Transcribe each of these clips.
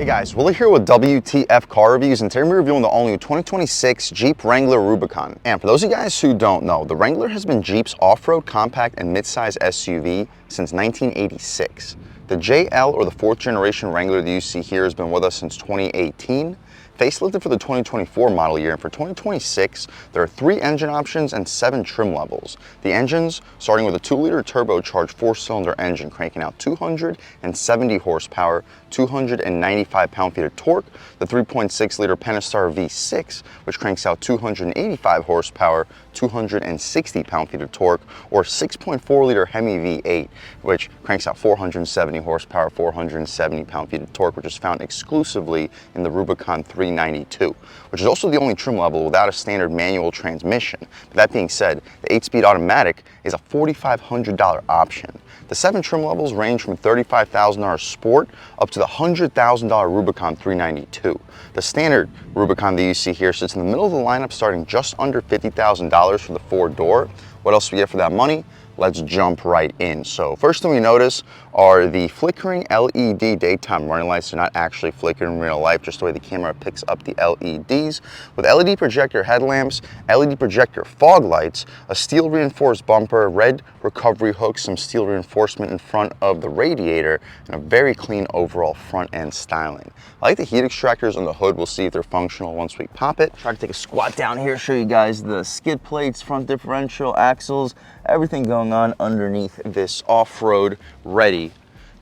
Guys, Willie here with W.T.F car reviews, and today we're reviewing the all-new 2026 Jeep Wrangler Rubicon. And for those of you guys who don't know, the Wrangler has been Jeep's off-road compact and mid-size SUV since 1986. The JL, or the fourth generation Wrangler that you see here, has been with us since 2018. Facelifted for the 2024 model year, and for 2026, there are 3 engine options and 7 trim levels. The engines, starting with a 2-liter turbocharged 4-cylinder engine cranking out 270 horsepower, 295 pound-feet of torque, the 3.6-liter Pentastar V6, which cranks out 285 horsepower, 260 pound-feet of torque, or 6.4-liter Hemi V8, which cranks out 470 horsepower, 470 pound-feet of torque, which is found exclusively in the Rubicon 392, which is also the only trim level without a standard manual transmission. But that being said, the 8-speed automatic is a $4,500 option. The 7 trim levels range from $35,000 Sport up to the $100,000 Rubicon 392. The standard Rubicon that you see here sits in the middle of the lineup, starting just under $50,000 for the 4-door. What else do we get for that money? Let's jump right in. So first thing we notice are the flickering LED daytime running lights. They're not actually flickering in real life, just the way the camera picks up the LEDs. With LED projector headlamps, LED projector fog lights, a steel reinforced bumper, red recovery hooks, some steel reinforcement in front of the radiator, and a very clean overall front end styling. I like the heat extractors on the hood. We'll see if they're functional once we pop it. Try to take a squat down here, show you guys the skid plates, front differential, axles, everything going on underneath this off-road ready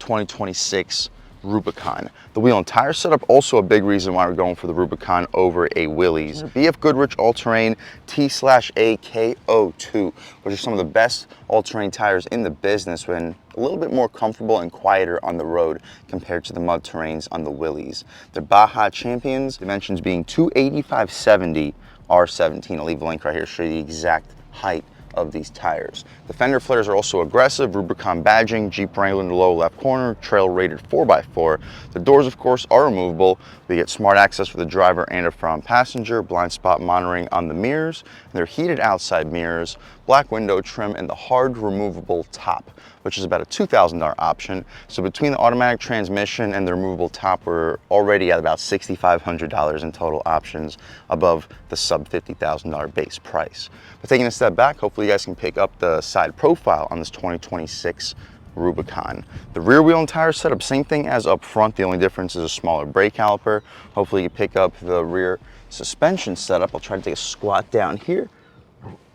2026 Rubicon. The wheel and tire setup, also a big reason why we're going for the Rubicon over a Willys. BF Goodrich All-Terrain T/A KO2, which are some of the best all-terrain tires in the business, when a little bit more comfortable and quieter on the road compared to the mud terrains on the Willys. They're Baja Champions, dimensions being 285/70 R17. I'll leave a link right here to show you the exact height of these tires. The fender flares are also aggressive, Rubicon badging, Jeep Wrangler in the lower left corner, trail rated 4x4. The doors, of course, are removable. We get smart access for the driver and a front passenger, blind spot monitoring on the mirrors, and they're heated outside mirrors, black window trim, and the hard removable top, which is about a $2,000 option. So between the automatic transmission and the removable top, we're already at about $6,500 in total options above the sub $50,000 base price. But taking a step back, hopefully you guys can pick up the side profile on this 2026 Rubicon. The rear wheel and tire setup, same thing as up front. The only difference is a smaller brake caliper. Hopefully you pick up the rear suspension setup. I'll try to take a squat down here.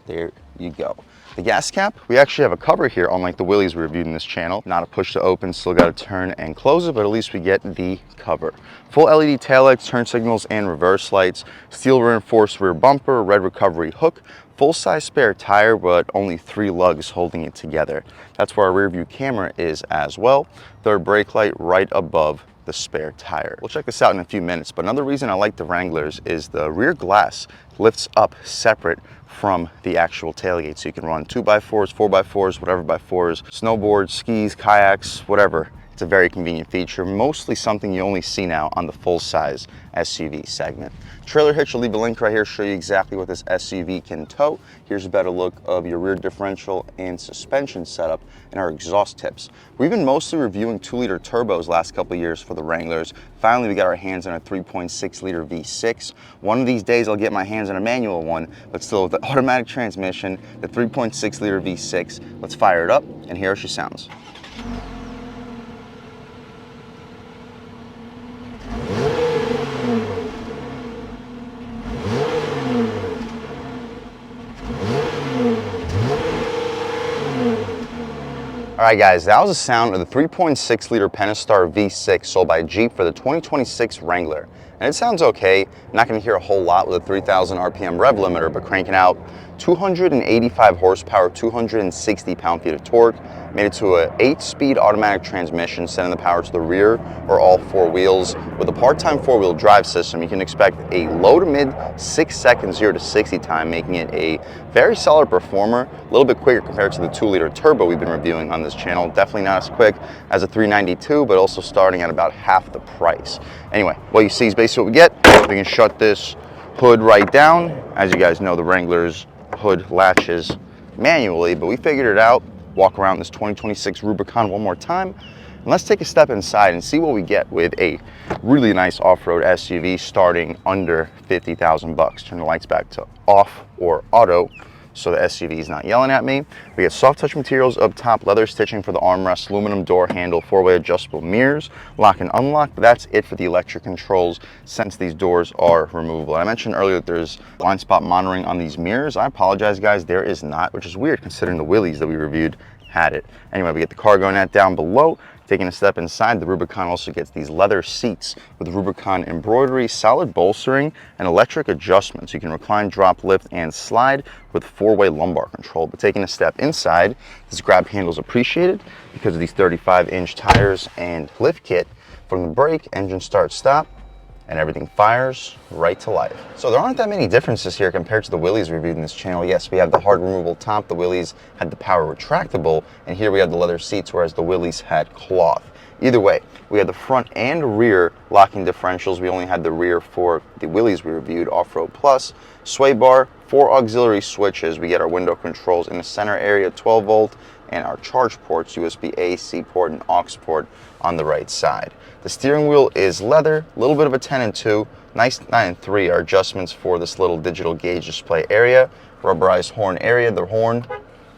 There you go. The gas cap, we actually have a cover here, unlike the Willys we reviewed in this channel. Not a push to open, still got to turn and close it, but at least we get the cover. Full LED taillights, turn signals, and reverse lights. Steel reinforced rear bumper, red recovery hook, full-size spare tire, but only 3 lugs holding it together. That's where our rear view camera is as well. Third brake light right above the spare tire. We'll check this out in a few minutes, but another reason I like the Wranglers is the rear glass lifts up separate from the actual tailgate, so you can run 2x4s, 4x4s, whatever by 4s, snowboards, skis, kayaks, whatever. It's a very convenient feature, mostly something you only see now on the full-size SUV segment. Trailer hitch, I'll leave a link right here to show you exactly what this SUV can tow. Here's a better look of your rear differential and suspension setup and our exhaust tips. We've been mostly reviewing 2-liter turbos last couple of years for the Wranglers. Finally, we got our hands on a 3.6-liter V6. One of these days I'll get my hands on a manual one, but still with the automatic transmission, the 3.6-liter V6. Let's fire it up and hear how she sounds. Alright guys, that was the sound of the 3.6-liter Pentastar V6 sold by Jeep for the 2026 Wrangler. And it sounds okay. I'm not going to hear a whole lot with a 3,000 RPM rev limiter, but cranking out 285 horsepower, 260 pound-feet of torque, made it to an 8-speed automatic transmission, sending the power to the rear or all 4 wheels. With a part-time 4-wheel drive system, you can expect a low to mid 6-second 0 to 60 time, making it a very solid performer, a little bit quicker compared to the 2-liter turbo we've been reviewing on this channel. Definitely not as quick as a 392, but also starting at about half the price. Anyway, what you see is basically what we get. We can shut this hood right down. As you guys know, the Wrangler's hood latches manually, but we figured it out. Walk around this 2026 Rubicon one more time. And let's take a step inside and see what we get with a really nice off-road SUV starting under 50,000 bucks. Turn the lights back to off or auto so the SUV is not yelling at me. We get soft touch materials up top, leather stitching for the armrest, aluminum door handle, 4-way adjustable mirrors, lock and unlock, but that's it for the electric controls since these doors are removable. And I mentioned earlier that there's blind spot monitoring on these mirrors. I apologize guys, there is not, which is weird considering the Willys that we reviewed had it. Anyway, we get the cargo net down below. Taking a step inside, the Rubicon also gets these leather seats with Rubicon embroidery, solid bolstering, and electric adjustments. You can recline, drop, lift, and slide with 4-way lumbar control. But taking a step inside, this grab handle is appreciated because of these 35-inch tires and lift kit. From the brake, engine start, stop, and everything fires right to life. So there aren't that many differences here compared to the Willys reviewed in this channel. Yes, we have the hard removable top. The Willys had the power retractable, and here we have the leather seats, whereas the Willys had cloth. Either way, we had the front and rear locking differentials. We only had the rear for the Willys we reviewed, Off-Road Plus, sway bar, 4 auxiliary switches. We get our window controls in the center area, 12 volt, and our charge ports, USB AC port and aux port on the right side. The steering wheel is leather, a little bit of a 10 and 2, nice 9 and 3 are adjustments for this little digital gauge display area, rubberized horn area, the horn,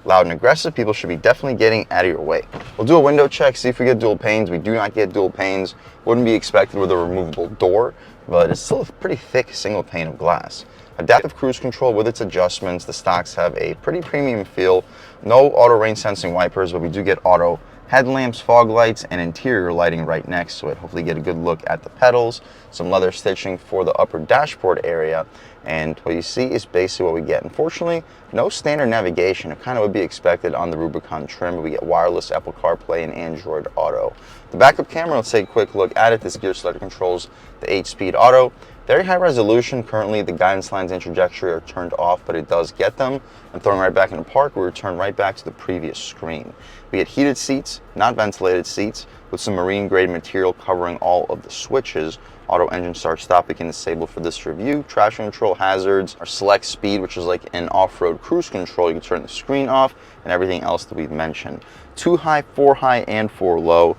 loud and aggressive, people should be definitely getting out of your way. We'll do a window check, see if we get dual panes. We do not get dual panes, wouldn't be expected with a removable door, but it's still a pretty thick single pane of glass. Adaptive cruise control with its adjustments. The stocks have a pretty premium feel. No auto rain sensing wipers, but we do get auto headlamps, fog lights, and interior lighting right next to it. Hopefully get a good look at the pedals, some leather stitching for the upper dashboard area, and what you see is basically what we get. Unfortunately, no standard navigation. It kind of would be expected on the Rubicon trim, but we get wireless Apple CarPlay and Android Auto. The backup camera, let's take a quick look at it. This gear selector controls the 8-speed auto. Very high resolution. Currently, the guidance lines and trajectory are turned off, but it does get them. And throwing right back into park, we return right back to the previous screen. We get heated seats, not ventilated seats, with some marine grade material covering all of the switches. Auto engine start stop we can disable for this review. Traction control, hazards, our select speed, which is like an off-road cruise control. You can turn the screen off, and everything else that we've mentioned. 2 high, 4 high, and 4 low.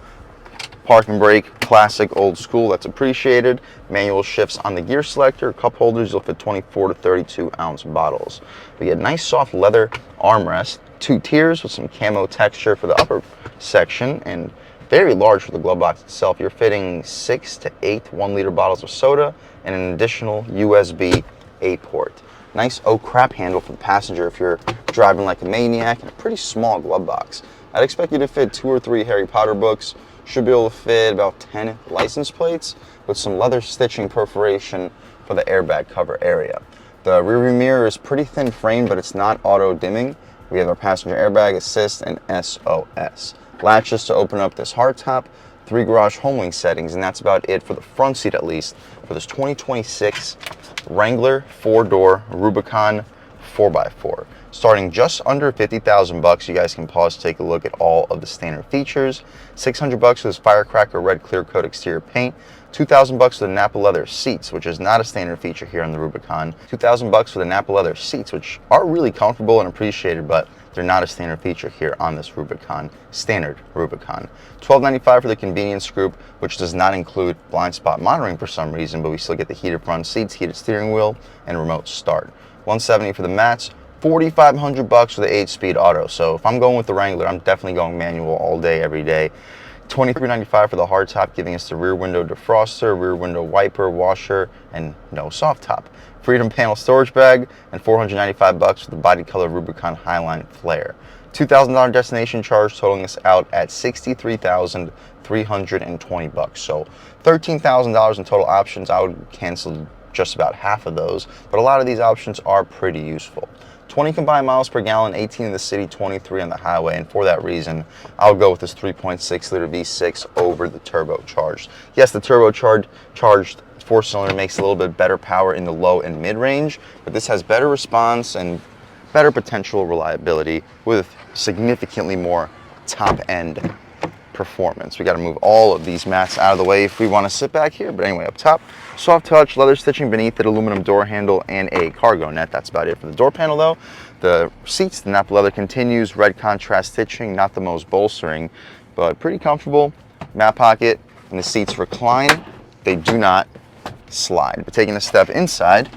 Park and brake, classic old school, that's appreciated. Manual shifts on the gear selector. Cup holders, you'll fit 24 to 32 ounce bottles. We get nice soft leather armrest, 2 tiers with some camo texture for the upper section, and very large for the glove box itself. You're fitting 6 to 8 1-liter bottles of soda and an additional USB A port. Nice oak crap handle for the passenger if you're driving like a maniac, and a pretty small glove box. I'd expect you to fit 2 or 3 Harry Potter books. Should be able to fit about 10 license plates with some leather stitching perforation for the airbag cover area. The rearview mirror is pretty thin frame, but it's not auto dimming. We have our passenger airbag assist and SOS. Latches to open up this hardtop, 3 garage HomeLink settings, and that's about it for the front seat, at least for this 2026 Wrangler 4-door Rubicon 4x4. Starting just under 50,000 bucks, you guys can pause to take a look at all of the standard features. 600 bucks for this firecracker red clear coat exterior paint. 2,000 bucks for the Napa leather seats, which is not a standard feature here on the Rubicon. 2,000 bucks for the Napa leather seats, which are really comfortable and appreciated, but they're not a standard feature here on this Rubicon, standard Rubicon. $12.95 for the convenience group, which does not include blind spot monitoring for some reason, but we still get the heated front seats, heated steering wheel, and remote start. $170 for the mats. 4,500 bucks for the 8-speed auto. So if I'm going with the Wrangler, I'm definitely going manual all day, every day. $23.95 for the hardtop, giving us the rear window defroster, rear window wiper, washer, and no soft top. Freedom panel storage bag, and 495 bucks for the body color Rubicon Highline Flare. $2,000 destination charge, totaling us out at $63,320 bucks. So $13,000 in total options. I would cancel just about half of those, but a lot of these options are pretty useful. 20 combined miles per gallon, 18 in the city, 23 on the highway, and for that reason, I'll go with this 3.6 liter V6 over the turbocharged. Yes, the turbocharged 4-cylinder makes a little bit better power in the low and mid range, but this has better response and better potential reliability with significantly more top end performance. We got to move all of these mats out of the way if we want to sit back here, but anyway, up top, soft touch, leather stitching beneath it, aluminum door handle, and a cargo net. That's about it for the door panel though. The seats, the Napa leather continues, red contrast stitching, not the most bolstering, but pretty comfortable. mat pocket, and the seats recline. They do not slide. But taking a step inside,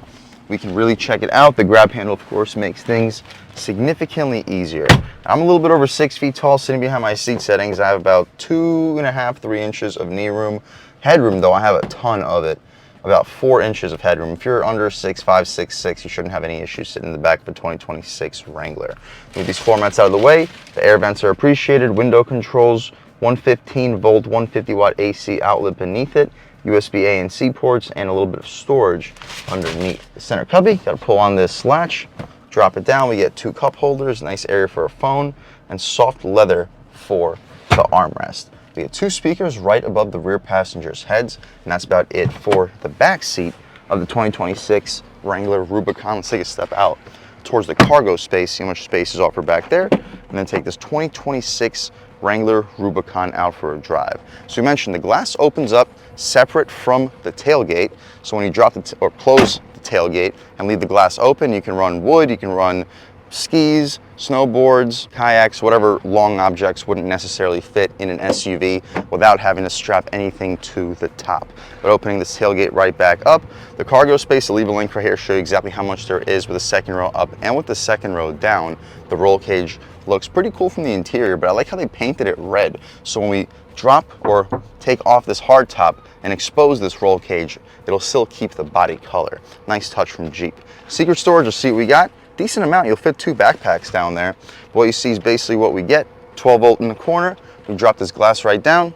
we can really check it out. The grab handle, of course, makes things significantly easier. I'm a little bit over 6 feet tall sitting behind my seat settings. I have about 2.5, 3 inches of knee room. Headroom, though, I have a ton of it. About 4 inches of headroom. If you're under 6'5", 6'6", you shouldn't have any issues sitting in the back of a 2026 Wrangler. With these floor mats out of the way, the air vents are appreciated, window controls, 115 volt, 150 watt AC outlet beneath it, USB A and C ports, and a little bit of storage underneath. The center cubby, got to pull on this latch, drop it down, we get 2 cup holders, nice area for a phone, and soft leather for the armrest. We get 2 speakers right above the rear passengers' heads, and that's about it for the back seat of the 2026 Wrangler Rubicon. Let's take a step out towards the cargo space, see how much space is offered back there, and then take this 2026 Wrangler Rubicon out for a drive. So we mentioned the glass opens up separate from the tailgate, so when you drop or close the tailgate and leave the glass open, you can run wood, you can run skis, snowboards, kayaks, whatever long objects wouldn't necessarily fit in an SUV without having to strap anything to the top. But opening this tailgate right back up, the cargo space, I'll leave a link right here, show you exactly how much there is with the second row up and with the second row down. The roll cage looks pretty cool from the interior, but I like how they painted it red. So when we drop or take off this hard top and expose this roll cage, it'll still keep the body color. Nice touch from Jeep. Secret storage, you'll see what we got. Decent amount, you'll fit 2 backpacks down there. What you see is basically what we get. 12 volt in the corner, we drop this glass right down,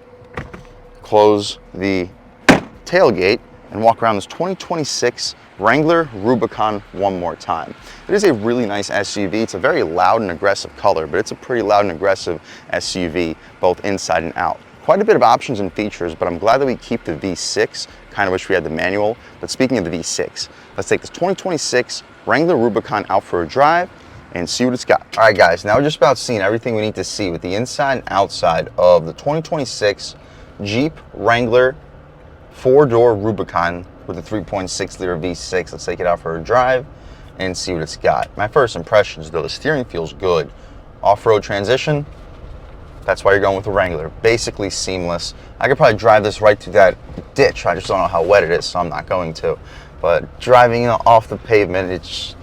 close the tailgate, and walk around this 2026 Wrangler Rubicon one more time. It is a really nice SUV. It's a very loud and aggressive color, but it's a pretty loud and aggressive SUV, both inside and out. Quite a bit of options and features, but I'm glad that we keep the V6. Kind of wish we had the manual. But speaking of the V6, let's take this 2026 Wrangler Rubicon out for a drive and see what it's got. All right, guys, now we're just about seeing everything we need to see with the inside and outside of the 2026 Jeep Wrangler 4-door Rubicon with a 3.6 liter V6. Let's take it out for a drive and see what it's got. My first impressions, though, the steering feels good. Off-road transition, that's why you're going with the Wrangler. Basically seamless. I could probably drive this right through that ditch. I just don't know how wet it is, so I'm not going to. But driving off the pavement, it's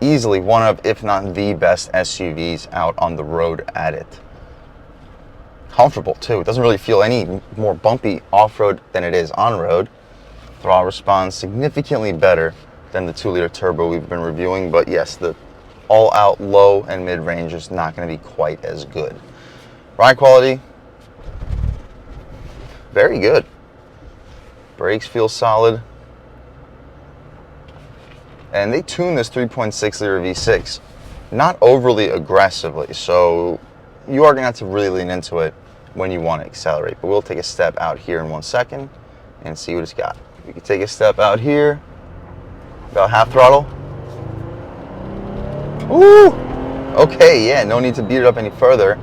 easily one of, if not the best SUVs out on the road at it. Comfortable too. It doesn't really feel any more bumpy off-road than it is on-road. Throttle responds significantly better than the 2-liter turbo we've been reviewing, but yes, the all-out low and mid-range is not going to be quite as good. Ride quality, very good. Brakes feel solid. And they tuned this 3.6 liter V6 not overly aggressively, so you are going to have to really lean into it when you want to accelerate. But we'll take a step out here in 1 second and see what it's got. We can take a step out here, about half throttle. Ooh! Okay, yeah, no need to beat it up any further.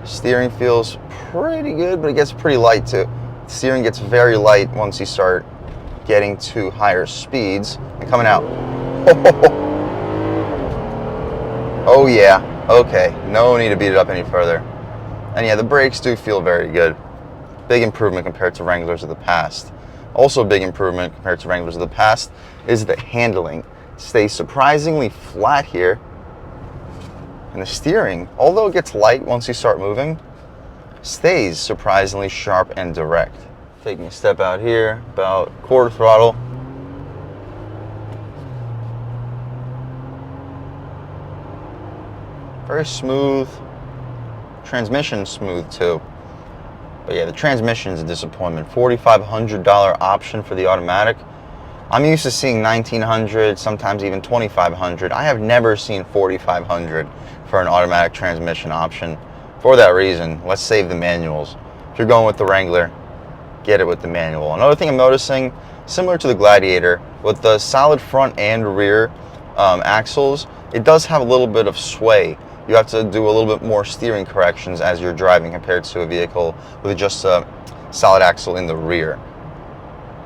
Steering feels pretty good, but it gets pretty light too. The steering gets very light once you start getting to higher speeds. And coming out. Oh yeah, okay, no need to beat it up any further. And yeah, the brakes do feel very good. Big improvement compared to Wranglers of the past. Also a big improvement compared to Wranglers of the past is the handling. It stays surprisingly flat here. And the steering, although it gets light once you start moving, stays surprisingly sharp and direct. Taking a step out here, about quarter throttle. Very smooth. Transmission smooth too. But yeah, the transmission is a disappointment. $4,500 option for the automatic. I'm used to seeing $1,900, sometimes even $2,500. I have never seen $4,500 for an automatic transmission option. For that reason, let's save the manuals. If you're going with the Wrangler, get it with the manual. Another thing I'm noticing, similar to the Gladiator, with the solid front and rear axles, it does have a little bit of sway. You have to do a little bit more steering corrections as you're driving compared to a vehicle with just a solid axle in the rear.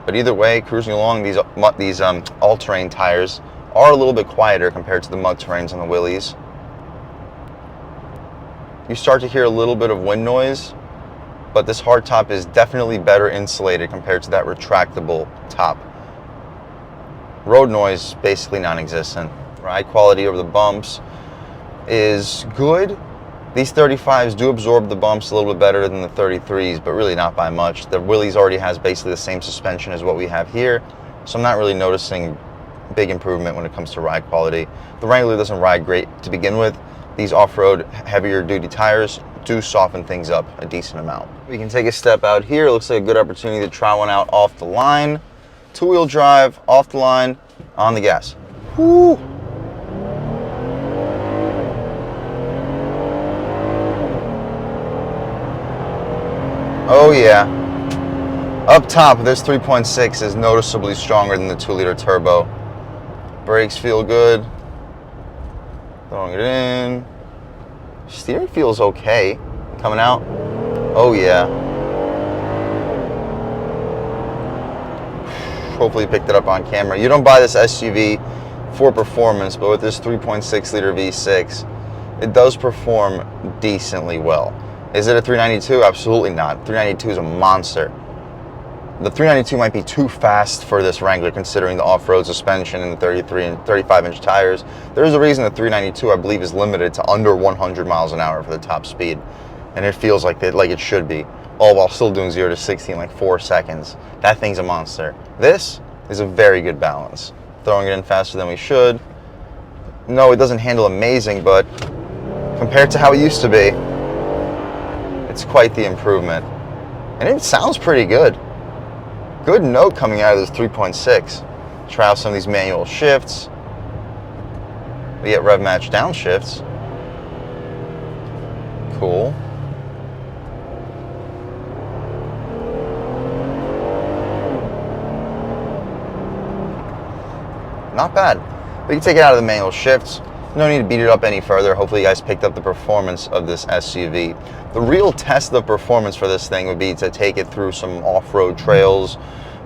But either way, cruising along, these all-terrain tires are a little bit quieter compared to the mud terrains on the Willys. You start to hear a little bit of wind noise, but this hardtop is definitely better insulated compared to that retractable top. Road noise, basically non-existent. Ride quality over the bumps is good. These 35s do absorb the bumps a little bit better than the 33s, but really not by much. The Willys already has basically the same suspension as what we have here, so I'm not really noticing big improvement when it comes to ride quality. The Wrangler doesn't ride great to begin with. These off-road heavier duty tires do soften things up a decent amount. We can take a step out here. It looks like a good opportunity to try one out off the line. Two-wheel drive, off the line, on the gas. Whoo! Oh yeah. Up top, this 3.6 is noticeably stronger than the 2-liter turbo. Brakes feel good. Throwing it in. Steering feels okay. Coming out. Oh yeah. Hopefully you picked it up on camera. You don't buy this SUV for performance, but with this 3.6 liter V6, it does perform decently well. Is it a 392? Absolutely not. 392 is a monster. The 392 might be too fast for this Wrangler considering the off-road suspension and the 33 and 35-inch tires. There's a reason the 392, I believe, is limited to under 100 miles an hour for the top speed. And it feels like it should be, all while still doing 0 to 60 in like 4 seconds. That thing's a monster. This is a very good balance. Throwing it in faster than we should. No, it doesn't handle amazing, but compared to how it used to be, it's quite the improvement. And it sounds pretty good. Good note coming out of this 3.6. Try out some of these manual shifts. We get rev match downshifts. Cool. Not bad. We can take it out of the manual shifts. No need to beat it up any further. Hopefully you guys picked up the performance of this SUV. The real test of performance for this thing would be to take it through some off-road trails,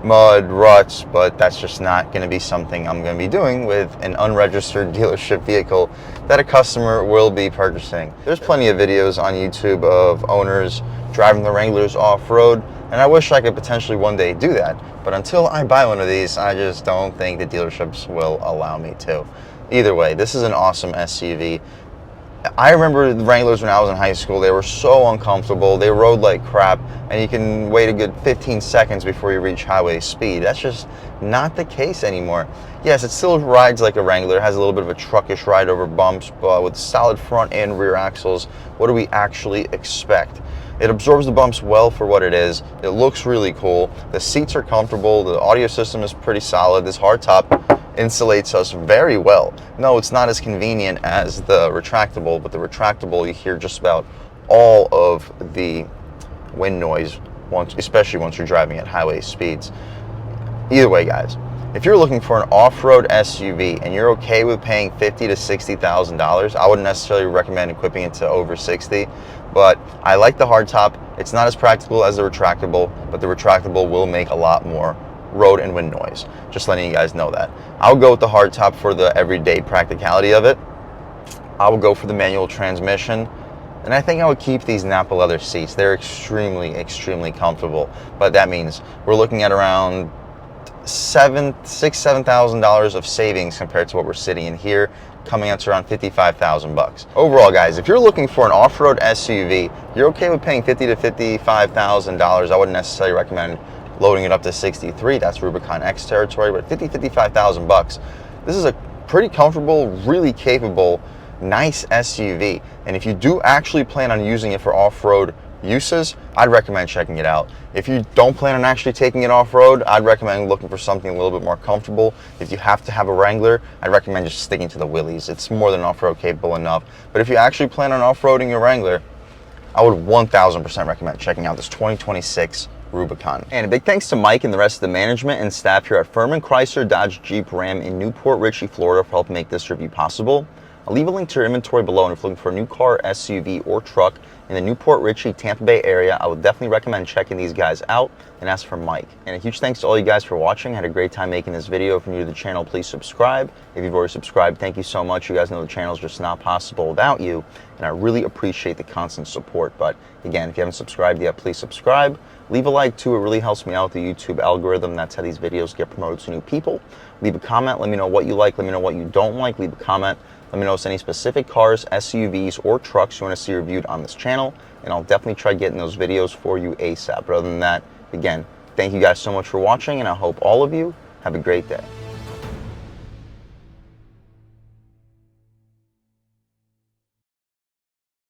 mud, ruts, but that's just not going to be something I'm going to be doing with an unregistered dealership vehicle that a customer will be purchasing. There's plenty of videos on YouTube of owners driving the Wranglers off-road, and I wish I could potentially one day do that. But until I buy one of these, I just don't think the dealerships will allow me to. Either way, this is an awesome SUV. I remember the Wranglers when I was in high school. They were so uncomfortable. They rode like crap, and you can wait a good 15 seconds before you reach highway speed. That's just not the case anymore. Yes, it still rides like a Wrangler. It has a little bit of a truckish ride over bumps, but with solid front and rear axles, what do we actually expect? It absorbs the bumps well for what it is. It looks really cool. The seats are comfortable. The audio system is pretty solid. This hardtop insulates us very well. No, it's not as convenient as the retractable, but the retractable, you hear just about all of the wind noise, especially once you're driving at highway speeds. Either way, guys, if you're looking for an off-road SUV and you're okay with paying $50,000 to $60,000, I wouldn't necessarily recommend equipping it to over 60, but I like the hardtop. It's not as practical as the retractable, but the retractable will make a lot more road and wind noise. Just letting you guys know that. I'll go with the hardtop for the everyday practicality of it. I will go for the manual transmission, and I think I would keep these Napa leather seats. They're extremely, extremely comfortable, but that means we're looking at around $7,000 of savings compared to what we're sitting in here, coming out to around $55,000. Overall, guys, if you're looking for an off-road SUV, you're okay with paying $50,000 to $55,000. I wouldn't necessarily recommend loading it up to 63. That's Rubicon X territory, but $55,000. This is a pretty comfortable, really capable, nice SUV. And if you do actually plan on using it for off-road uses, I'd recommend checking it out. If you don't plan on actually taking it off-road, I'd recommend looking for something a little bit more comfortable. If you have to have a Wrangler, I'd recommend just sticking to the Willys. It's more than off-road capable enough. But if you actually plan on off-roading your Wrangler, I would 1000% recommend checking out this 2026 Rubicon. And a big thanks to Mike and the rest of the management and staff here at Furman Chrysler Dodge Jeep Ram in Newport Richey, Florida for helping make this review possible. I'll leave a link to your inventory below, and if you're looking for a new car, SUV, or truck in the Newport Richey, Tampa Bay area, I would definitely recommend checking these guys out and ask for Mike. And a huge thanks to all you guys for watching. I had a great time making this video. If you're new to the channel, please subscribe. If you've already subscribed, thank you so much. You guys know the channel is just not possible without you, and I really appreciate the constant support. But again, if you haven't subscribed yet, please subscribe. Leave a like too, it really helps me out with the YouTube algorithm. That's how these videos get promoted to new people. Leave a comment, let me know what you like, let me know what you don't like. Leave a comment, let me know if there's any specific cars, SUVs, or trucks you want to see reviewed on this channel, and I'll definitely try getting those videos for you ASAP. But other than that, again, thank you guys so much for watching, and I hope all of you have a great day.